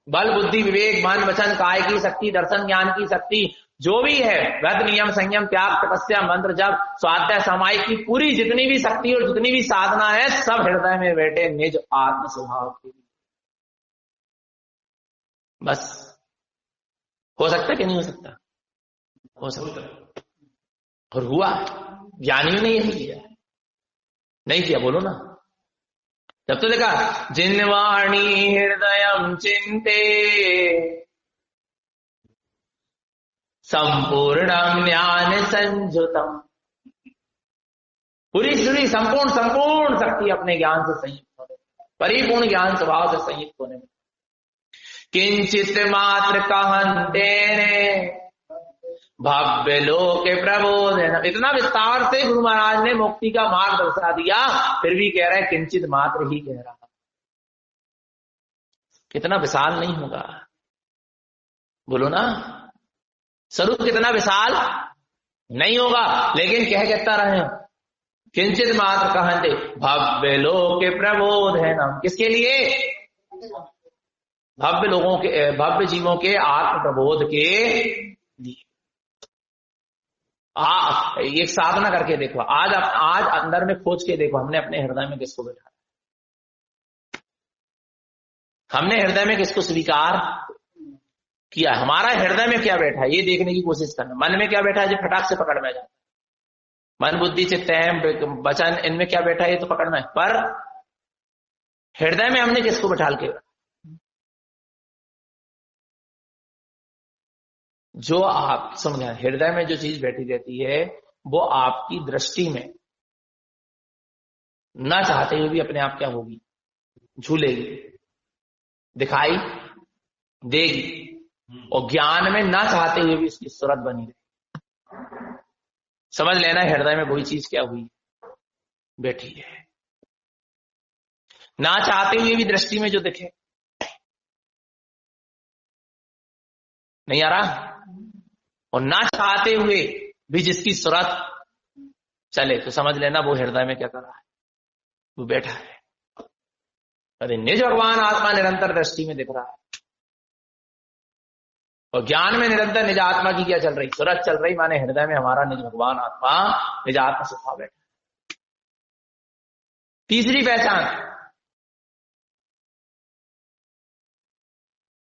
बल बुद्धि विवेक मन वचन काय की शक्ति, दर्शन ज्ञान की शक्ति जो भी है, व्रत नियम संयम त्याग तपस्या मंत्र जप स्वाध्याय सामायिक की पूरी जितनी भी शक्ति और जितनी भी साधना है, सब हृदय में बैठे निज आत्म स्वभाव के लिए। बस हो सकता है कि नहीं हो सकता? हो सकता है। और हुआ। ज्ञानियों ने यही किया, नहीं किया? बोलो ना। जब तो देखा जिन्वाणी हृदयम चिंते संपूर्णम ज्ञान संयुतम, पूरी संपूर्ण शक्ति अपने ज्ञान से संयुक्त होने, परिपूर्ण ज्ञान स्वभाव से संयुक्त होने में। किंचित मात्र कहते भव्य लोक प्रबोधन, इतना विस्तार से गुरु महाराज ने मुक्ति का मार्ग दर्शा दिया, फिर भी कह रहे किंचित मात्र ही कह रहा। कितना विशाल नहीं होगा? बोलो ना। स्वरूप कितना विशाल नहीं होगा, लेकिन कहता रहे किंचित मात्र कहते भव्य लोक प्रबोधन। किसके लिए? भव्य लोगों के, भव्य जीवों के आत्म प्रबोध के लिए। एक साधना करके देखो, आज अंदर में खोज के देखो, हमने अपने हृदय में किसको बैठा? हमने हृदय में किसको स्वीकार किया? हमारा हृदय में क्या बैठा है ये देखने की कोशिश करना। मन में क्या बैठा है जो फटाक से पकड़ में जाता है। मन बुद्धि चित्त वचन, इनमें क्या बैठा है ये तो पकड़ना है, पर हृदय में हमने किसको बैठा के? जो आप समझ, हृदय में जो चीज बैठी रहती है वो आपकी दृष्टि में ना चाहते हुए भी अपने आप क्या होगी? झूलेगी, दिखाई देगी, और ज्ञान में ना चाहते हुए भी इसकी सूरत बनी रही। समझ लेना हृदय में वही चीज क्या हुई? बैठी है। ना चाहते हुए भी दृष्टि में जो दिखे। नहीं आ रहा? और ना चाहते हुए भी जिसकी सूरत चले तो समझ लेना वो हृदय में क्या कर रहा है? वो बैठा है। अरे निज भगवान आत्मा निरंतर दृष्टि में दिख रहा है, और ज्ञान में निरंतर निज आत्मा की क्या चल रही? सूरत चल रही, माने हृदय में हमारा निज भगवान आत्मा निज आत्मा स्वभाव बैठा। तीसरी पहचान,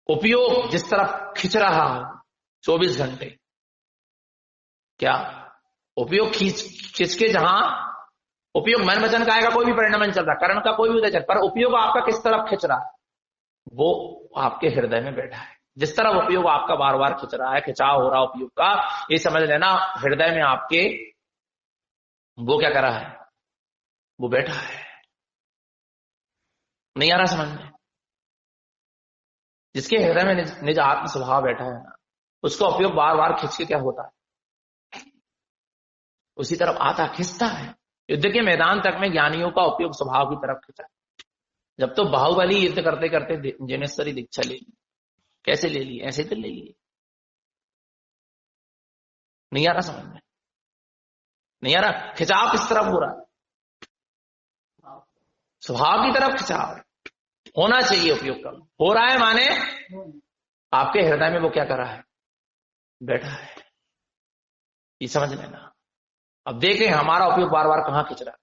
उपयोग जिस तरफ खिंच रहा है 24 घंटे। क्या उपयोग खींच के जहां उपयोग मन वचन काया का कोई भी परिणाम नहीं चल रहा, करण का कोई भी उदय चल, पर उपयोग आपका किस तरफ खिंच रहा है, वो आपके हृदय में बैठा है। जिस तरफ उपयोग आपका बार बार खिंच रहा है, खिंचाव हो रहा उपयोग का, ये समझ लेना हृदय में आपके वो क्या कर रहा है, वो बैठा है। नहीं आ रहा समझ में? जिसके हृदय में निज आत्म स्वभाव बैठा है ना, उसका उपयोग बार बार खिंच के क्या होता है, उसी तरफ आता खिंचता है। युद्ध के मैदान तक में ज्ञानियों का उपयोग स्वभाव की तरफ खिंचा। जब तो बाहुबली युद्ध करते करते जिनेश्वरी दीक्षा ले ली, कैसे ले ली, ऐसे तो ले ली। नहीं आ रहा समझ में? नहीं आ रहा? खिंचाव किस तरफ हो रहा है, स्वभाव की तरफ खिंचाव है। होना चाहिए उपयोग का, हो रहा है माने आपके हृदय में वो क्या कर रहा है, बैठा है। ये समझ लेना। अब देखें हमारा उपयोग बार बार कहां खिंच रहा है,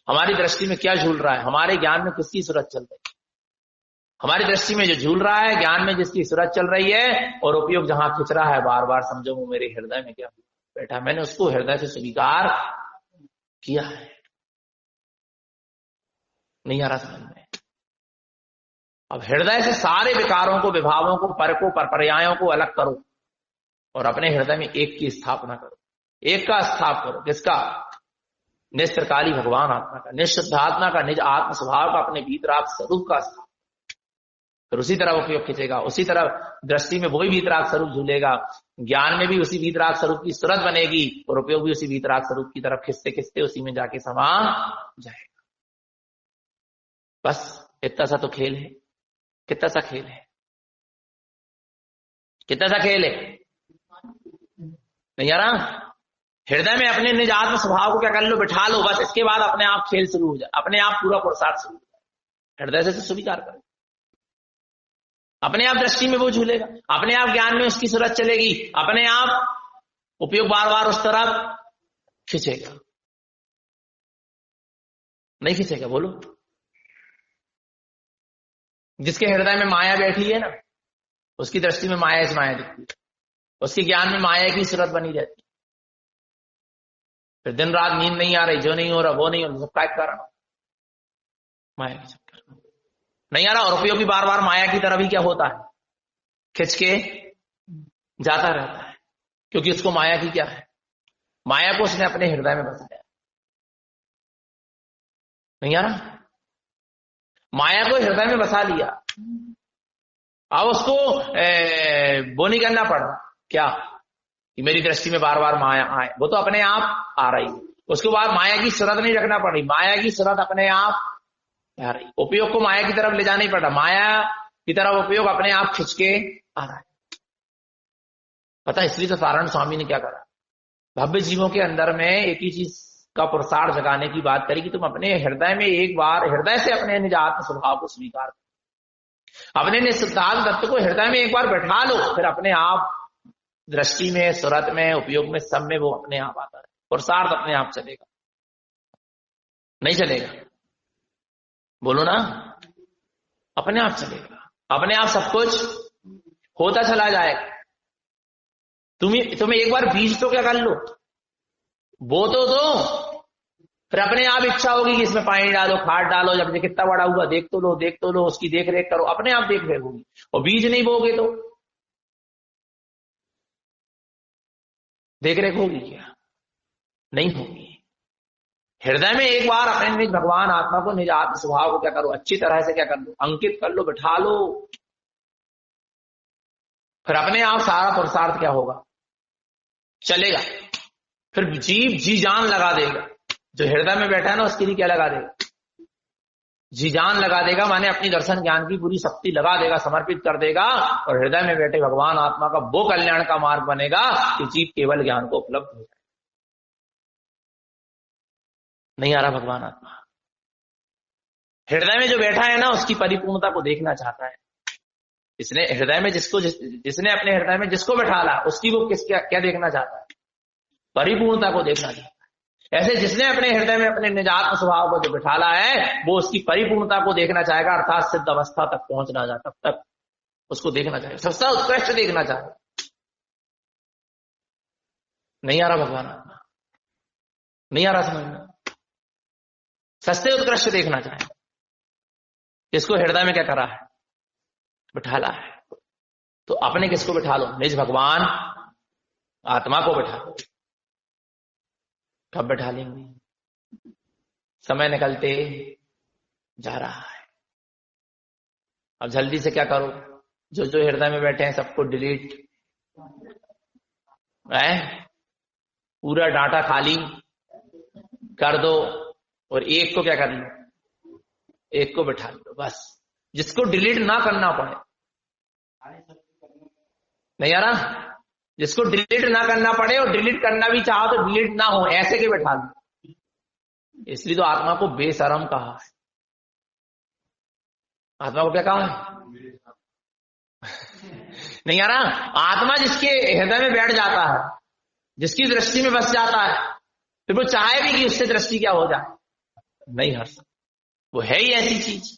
हमारी दृष्टि में क्या झूल रहा है, हमारे ज्ञान में किसकी सूरत चल रही है। हमारी दृष्टि में जो झूल रहा है, ज्ञान में जिसकी सूरत चल रही है, और उपयोग जहां खिंच रहा है बार बार, समझो वो मेरे हृदय में क्या बैठा, मैंने उसको हृदय से स्वीकार किया है। नहीं आ रहा समझ में? अब हृदय से सारे विकारों को, विभावों को, परकों पर पर्यायों को अलग करो और अपने हृदय में एक की स्थापना करो। एक का स्थाप करो, किसका? निस्त्रकाली भगवान आत्मा का, निःशुद्धात्मा का, निज आत्म स्वभाव का, अपने भीतराग स्वरूप का स्थाप। फिर उसी तरह उपयोग खिंचेगा, उसी तरह दृष्टि में वही भीतराग स्वरूप झूलेगा, ज्ञान में भी उसी भीतराग स्वरूप की सूरत बनेगी, और उपयोग भी उसी भीतराग स्वरूप की तरफ खिंचते खिंचते उसी में जाके समा जाएगा। बस इतना सा तो खेल है। कितना सा खेल है, कितना सा खेल है। नहीं यार, हृदय में अपने निज आत्म स्वभाव को क्या कर लो, बिठा लो, बस इसके बाद अपने आप खेल शुरू हो जाए, अपने आप पूरा पुरुषार्थ शुरू हो जाए। हृदय से स्वीकार करो, अपने आप दृष्टि में वो झूलेगा, अपने आप ज्ञान में उसकी सूरत चलेगी, अपने आप उपयोग बार बार उस तरफ खिंचेगा। नहीं खिंचेगा? बोलो। जिसके हृदय में माया बैठी है ना, उसकी दृष्टि में माया इस माया दिखती है, उसके ज्ञान में माया की सूरत बनी रहती है। फिर दिन रात नींद नहीं आ रही, जो नहीं हो रहा वो नहीं हो रहा, सबका एक कारण माया के चक्कर नहीं आ रहा। और उपयोग भी बार बार माया की तरफ ही क्या होता है, खिंच के जाता रहता है, क्योंकि उसको माया की क्या है, माया को उसने अपने हृदय में बसाया। नहीं आ रहा? माया को हृदय में बसा लिया, अब उसको वो नहीं करना पड़ रहा क्या कि मेरी दृष्टि में बार बार माया आए, वो तो अपने आप आ रही है। उसके बाद माया की सूरत नहीं रखना पड़ रही, माया की सूरत अपने आप आ रही। उपयोग को माया की तरफ ले जाना नहीं पड़ रहा, माया की तरफ उपयोग अपने आप खिंच के आ रहा है। पता, इसलिए तो सारण स्वामी ने क्या करा, भव्य जीवों के अंदर में एक ही चीज का पुरुषार्थ जगाने की बात करी कि तुम अपने हृदय में एक बार हृदय से अपने निज आत्म स्वभाव को स्वीकार करो, अपने निःशुद्धात्म तत्व को हृदय में एक बार बैठा लो, फिर अपने आप दृष्टि में, सूरत में, उपयोग में, सब में वो अपने आप आता है, पुरुषार्थ अपने आप चलेगा। नहीं चलेगा? बोलो ना, अपने आप चलेगा, अपने आप सब कुछ होता चला जाएगा। तुम्हें एक बार बीज तो क्या कर लो, बो तो दो, फिर अपने आप इच्छा होगी कि इसमें पानी डालो, खाद डालो, जब ये कितना बड़ा हुआ देख तो लो, उसकी देख रेख करो, अपने आप देख रेख होगी। और बीज नहीं बोगे तो देख रेख होगी क्या? नहीं होगी। हृदय में एक बार अपने निज भगवान आत्मा को, निज आत्म स्वभाव को क्या करो, अच्छी तरह से क्या कर लो, अंकित कर लो, बिठा लो, फिर अपने आप सारा पुरुषार्थ क्या होगा, चलेगा। फिर जीव जी जान लगा देगा, जो हृदय में बैठा है ना उसके लिए क्या लगा देगा, जी जान लगा देगा, माने अपनी दर्शन ज्ञान की पूरी शक्ति लगा देगा, समर्पित कर देगा, और हृदय में बैठे भगवान आत्मा का वो कल्याण का मार्ग बनेगा कि जीव केवल ज्ञान को उपलब्ध हो जाए। नहीं आ रहा? भगवान आत्मा हृदय में जो बैठा है ना, उसकी परिपूर्णता को देखना चाहता है। इसने हृदय में जिसने अपने हृदय में जिसको बैठाला, उसकी वो क्या देखना चाहता है, परिपूर्णता को देखना चाहता है। ऐसे जिसने अपने हृदय में अपने निजात्म स्वभाव को जो बिठाला है, वो उसकी परिपूर्णता को देखना चाहेगा, अर्थात सिद्ध अवस्था तक पहुंचना चाहता, तब तक उसको देखना चाहेगा, सबसे उत्कृष्ट देखना चाहेगा। नहीं आ रहा भगवान आत्मा? नहीं आ रहा समझ में? सस्ते उत्कृष्ट देखना चाहे, इसको हृदय में क्या करा है, बिठाला है। तो अपने किसको बिठा लो, निज भगवान आत्मा को बिठा लो। कब बिठा लेंगे, समय निकलते जा रहा है। अब जल्दी से क्या करो, जो जो हृदय में बैठे हैं सबको डिलीट है, पूरा डाटा खाली कर दो और एक को क्या कर लो, एक को बिठा लो बस, जिसको डिलीट ना करना पड़े। नहीं आ रहा, जिसको डिलीट ना करना पड़े, और डिलीट करना भी चाहो तो डिलीट ना हो, ऐसे के बैठा लो। इसलिए तो आत्मा को बेशरम कहा है। आत्मा को क्या कहा है, नहीं आ रहा, आत्मा जिसके हृदय में बैठ जाता है, जिसकी दृष्टि में बस जाता है, फिर वो चाहे भी कि उससे दृष्टि क्या हो जाए, नहीं हट सकता। वो है ही ऐसी चीज।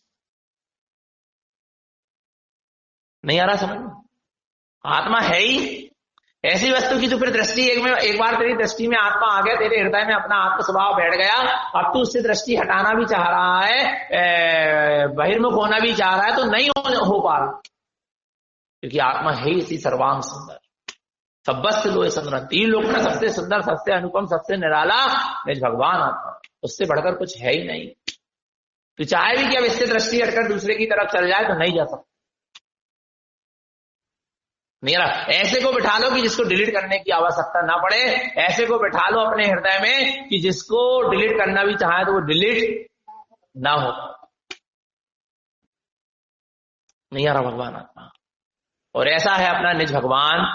नहीं आ रहा समझ में, आत्मा है ही ऐसी वस्तु की तो फिर दृष्टि एक बार तेरी दृष्टि में आत्मा आ गया, तेरे हृदय में अपना आत्म स्वभाव बैठ गया, अब तू उससे दृष्टि हटाना भी चाह रहा है, बहिर्मुख होना भी चाह रहा है, तो नहीं हो पा रहा, क्योंकि आत्मा है ही इसी सर्वांग सुंदर। सबस्त लोहे सुंदर, तीन लोग में सबसे सुंदर, सबसे अनुपम, सबसे निराला निज भगवान आत्मा, उससे बढ़कर कुछ है ही नहीं। तो चाहे भी कि अब इससे दृष्टि हटकर दूसरे की तरफ चल जाए तो नहीं जा सकता। नहीं रहा, ऐसे को बिठा लो कि जिसको डिलीट करने की आवश्यकता ना पड़े, ऐसे को बिठा लो अपने हृदय में कि जिसको डिलीट करना भी चाहे तो वो डिलीट ना हो। नहीं आ रहा भगवान आत्मा, और ऐसा है अपना निज भगवान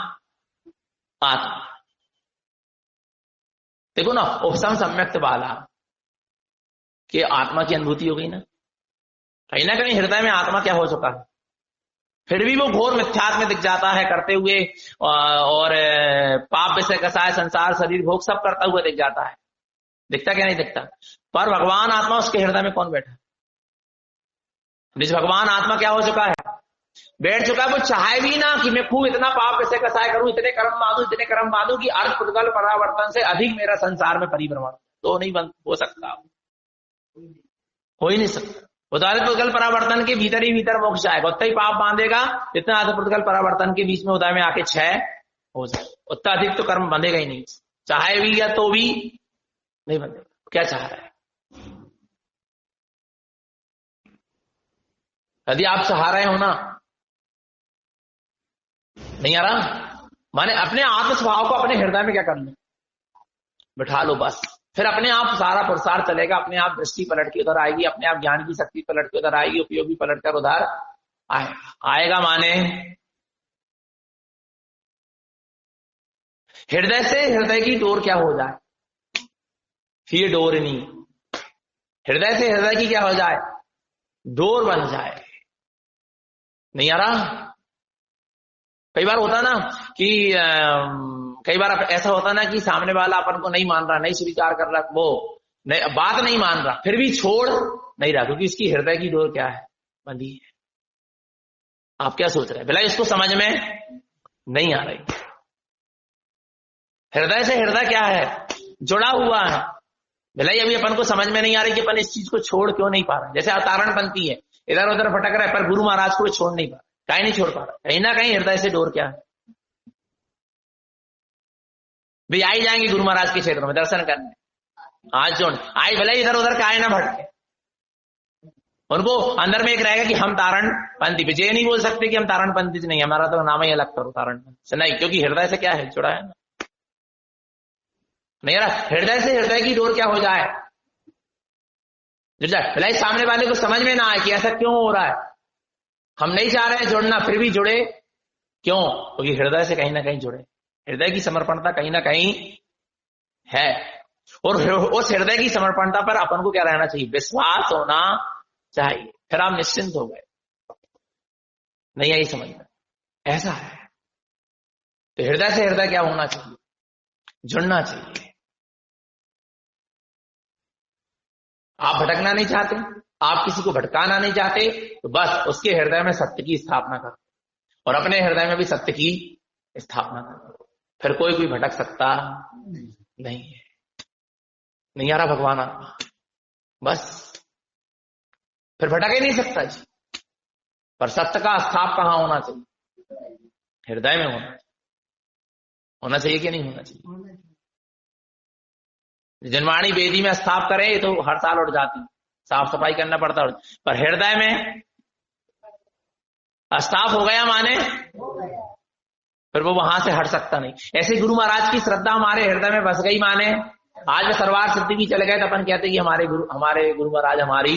आत्मा। देखो ना, उपसम सम्यक्त वाला कि आत्मा की अनुभूति हो गई ना कहीं हृदय में आत्मा क्या हो चुका है, फिर भी वो घोर मिथ्यात्व में दिख जाता है करते हुए, और पाप विषय कसाय संसार शरीर भोग सब करता हुआ दिख जाता है। दिखता क्या नहीं दिखता, पर भगवान आत्मा उसके हृदय में कौन बैठा, निज भगवान आत्मा क्या हो चुका है, बैठ चुका है। वो चाहे भी ना कि मैं खूब इतना पाप विषय कसाय करूं, इतने कर्म बांधू कि अर्थ पुद्गल परावर्तन से अधिक मेरा संसार में परिभ्रमण, तो नहीं हो सकता, हो ही नहीं सकता। उदाहरण पुद्गल परावर्तन के भीतर ही भीतर मोक्ष आएगा, उतना ही पाप बांधेगा इतना अर्थ पुद्गल परावर्तन के बीच में उदय में आके क्षय हो जाए, उतना अधिक तो कर्म बंधेगा ही नहीं, चाहे भी या तो भी नहीं बंधेगा। क्या चाह रहा है, यदि आप चाह रहे हो ना, नहीं आ रहा, माने अपने आत्म स्वभाव को अपने हृदय में क्या कर लो, बिठा लो बस, फिर अपने आप सारा प्रसार चलेगा, अपने आप दृष्टि पलट के उधर आएगी, अपने आप ज्ञान की शक्ति पलट के उधर आएगी, उपयोगी पलट कर उधर आएगा। माने हृदय से हृदय की डोर क्या हो जाए, फिर डोर नहीं, हृदय से हृदय की क्या हो जाए, डोर बन जाए। नहीं आ रहा, कई बार होता ना कि कई बार ऐसा होता ना कि सामने वाला अपन को नहीं मान रहा, नहीं स्वीकार कर रहा, वो बात नहीं मान रहा, फिर भी छोड़ नहीं रहा, क्योंकि इसकी हृदय की डोर क्या है, बंधी है। आप क्या सोच रहे हैं, भला इसको समझ में नहीं आ रही, हृदय से हृदय क्या है, जुड़ा हुआ है। भला अभी अपन को समझ में नहीं आ रही कि अपन इस चीज को छोड़ क्यों नहीं पा रहे। जैसे अवतारणपंथी है, इधर उधर भटक रहा है, पर गुरु महाराज को छोड़ नहीं पा रहा, कहीं नहीं छोड़ पा रहा, कहीं ना कहीं हृदय से डोर क्या है, भाई आई जाएंगे गुरु महाराज के क्षेत्र में दर्शन करने, आज जोड़ आई, भले इधर उधर काहे ना भटके, उनको अंदर में एक रहेगा कि हम तारण पंथी, विजय नहीं बोल सकते कि हम तारण पंथी नहीं, हमारा तो नाम ही अलग करो तारण पंथी नहीं, क्योंकि हृदय से क्या है, जुड़ा है ना। नहीं रहा, हृदय से हृदय की डोर क्या हो जाए, जुड़ जाए। भले सामने वाले को समझ में ना आए कि ऐसा क्यों हो रहा है, हम नहीं चाह रहे जुड़ना, फिर भी जुड़े, क्यों, क्योंकि हृदय से कहीं ना कहीं जुड़े, हृदय की समर्पणता कहीं ना कहीं है, और उस हृदय की समर्पणता पर अपन को क्या रहना चाहिए, विश्वास होना चाहिए, फिर आप निश्चिंत हो गए। नहीं यही समझ में, ऐसा है। तो हृदय से हृदय क्या होना चाहिए, जुड़ना चाहिए। आप भटकना नहीं चाहते, आप किसी को भटकाना नहीं चाहते, तो बस उसके हृदय में सत्य की स्थापना करो, और अपने हृदय में भी सत्य की स्थापना करो, फिर कोई भटक सकता नहीं है। नहीं आ रहा भगवान आत्मा, बस फिर भटक ही नहीं सकता जी। पर सत्य का स्थाप कहाँ होना चाहिए? हृदय में होना चाहिए कि नहीं होना चाहिए? जनवाणी वेदी में स्थाप करें तो हर साल उठ जाती, साफ सफाई करना पड़ता, पर हृदय में स्थाप हो गया माने फिर वो वहां से हट सकता नहीं। ऐसे गुरु महाराज की श्रद्धा हमारे हृदय में बस गई माने आज वे सरवार सिद्धि भी चले गए तो अपन कहते कि हमारे गुरु महाराज हमारी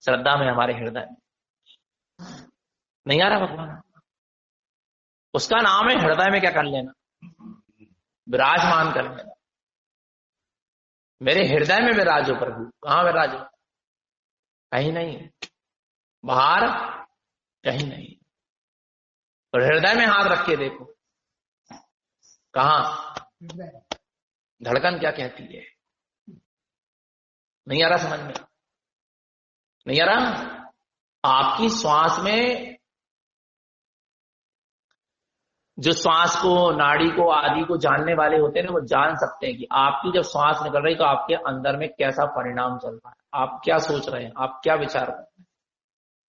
श्रद्धा में, हमारे हृदय में। नहीं आ रहा भगवान? उसका नाम है हृदय में क्या कर लेना, विराजमान कर लेना। मेरे हृदय में विराजो प्रभु। कहां विराजो? कहीं नहीं, बाहर कहीं नहीं, और हृदय में हाथ रख के देखो। कहां? धड़कन क्या कहती है? नहीं आ रहा समझ में? नहीं आ रहा? आपकी श्वास में जो श्वास को, नाड़ी को, आदि को जानने वाले होते हैं ना, वो जान सकते हैं कि आपकी जब श्वास निकल रही तो आपके अंदर में कैसा परिणाम चल रहा है, आप क्या सोच रहे हैं, आप क्या विचार कर रहे हैं,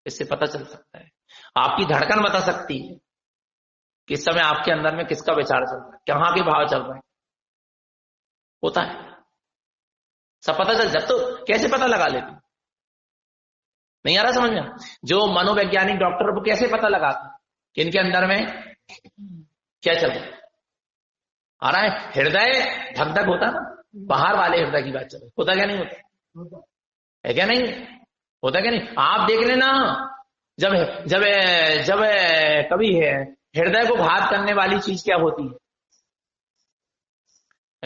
इससे पता चल सकता है। आपकी धड़कन बता सकती है किस समय आपके अंदर में किसका विचार चल रहा है, कहां के भाव चल रहे हैं, होता है सब पता चल। जब तो कैसे पता लगा लेते? नहीं आ रहा समझ में? जो मनोवैज्ञानिक डॉक्टर वो कैसे पता लगाते कि इनके अंदर में क्या चल रहा है? आ रहा है? हृदय धक धक होता ना, बाहर वाले हृदय की बात चल रही, होता क्या नहीं होता? है क्या नहीं होता? क्या नहीं? आप देख लेना, जब जब जब कभी है हृदय को घात करने वाली चीज क्या होती है,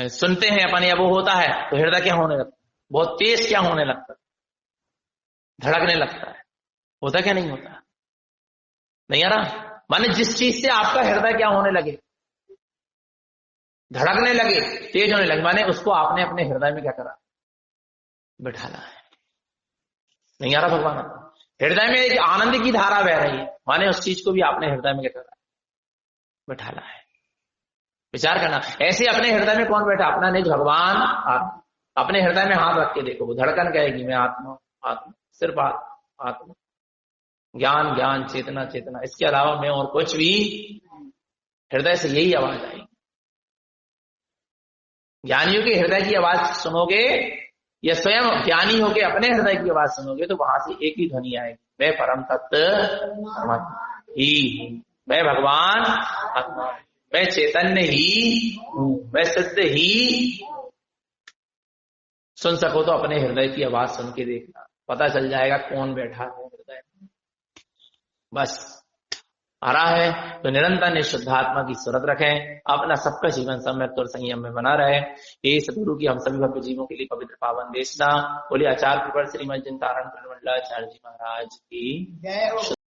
सुनते हैं अपन या वो होता है तो हृदय क्या होने लगता है? बहुत तेज क्या होने लगता है? धड़कने लगता है। होता क्या नहीं होता? नहीं आ रहा? माने जिस चीज से आपका हृदय क्या होने लगे, धड़कने लगे, तेज होने लगे, माने उसको आपने अपने हृदय में क्या करा? बिठाना है। नहीं आ रहा भगवान? हृदय में एक आनंद की धारा बह रही है, माने उस चीज को भी आपने हृदय में क्या करा? बिठाना है। विचार करना, ऐसे अपने हृदय में कौन बैठा? अपना निज भगवान आत्मा। अपने हृदय में हाथ रख के देखो, वो धड़कन कहेगी मैं आत्मा, आत्मा, सिर्फ आत्मा, आत्मा, ज्ञान ज्ञान, चेतना चेतना, इसके अलावा मैं और कुछ भी। हृदय से यही आवाज आएगी। ज्ञानियों के हृदय की आवाज सुनोगे या स्वयं ज्ञानी होके अपने हृदय की आवाज सुनोगे तो वहां से एक ही ध्वनि आएगी, मैं परम तत्व ही हूं, मैं भगवान आत्मा, मैं चैतन्य ही हूं, मैं सिद्ध ही। सुन सको तो अपने हृदय की आवाज सुन के देखना, पता चल जाएगा कौन बैठा है हृदय में। बस आ रहा है तो निरंतर निशुद्धात्मा की सूरत रखें, अपना सबका जीवन सम्यक और संयम में बना रहे। ये सदगुरु की हम सभी भक्त जीवों के लिए पवित्र पावन देशना। बोलिए आचार्य श्रीमद जिन तारण मंडलाचार्य जी महाराज की जय।